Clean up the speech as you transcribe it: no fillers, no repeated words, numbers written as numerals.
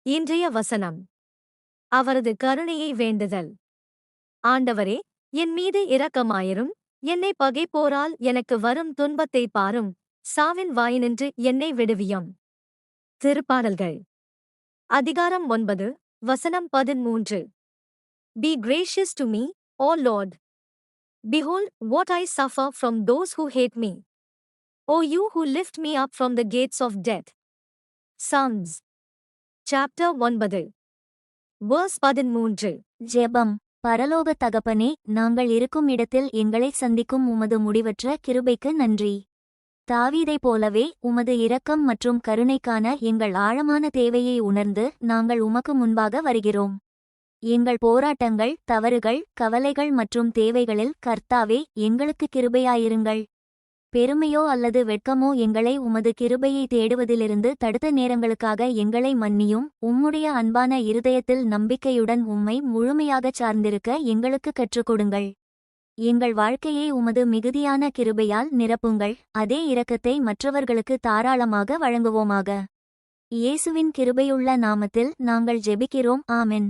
இன்றைய வசனம். அவரது கருணையை வேண்டுதல். ஆண்டவரே, என் மீது இரக்கமாயிரும், என்னை பகைப்போரால் எனக்கு வரும் துன்பத்தை பாரும், சாவின் வாயினின்று என்னை விடுவியும். திருப்பாடல்கள் அதிகாரம் 9, வசனம் 13. Be gracious to me, O Lord. Behold, what I suffer from those who hate me. O you who lift me up from the gates of death. Psalms chapter 9, verse 13. ஜெபம். பரலோக தகப்பனே, நாங்கள் இருக்கும் இடத்தில் எங்களை சந்திக்கும் உமது முடிவற்ற கிருபைக்கு நன்றி. தாவீதைப் போலவே உமது இரக்கம் மற்றும் கருணைக்கான எங்கள் ஆழமான தேவையை உணர்ந்து நாங்கள் உமக்கு முன்பாக வருகிறோம். எங்கள் போராட்டங்கள், தவறுகள், கவலைகள் மற்றும் தேவைகளில் கர்த்தாவே எங்களுக்கு கிருபையாயிருங்கள். பெருமையோ அல்லது வெட்கமோ எங்களை உமது கிருபையை தேடுவதிலிருந்து தடுத்த நேரங்களுக்காக எங்களை மன்னியும். உம்முடைய அன்பான இருதயத்தில் நம்பிக்கையுடன் உம்மை முழுமையாகச் சார்ந்திருக்க எங்களுக்கு கற்றுக்கொடுங்கள். எங்கள் வாழ்க்கையை உமது மிகுதியான கிருபையால் நிரப்புங்கள். அதே இரக்கத்தை மற்றவர்களுக்கு தாராளமாக வழங்குவோமாக. இயேசுவின் கிருபையுள்ள நாமத்தில் நாங்கள் ஜெபிக்கிறோம். ஆமென்.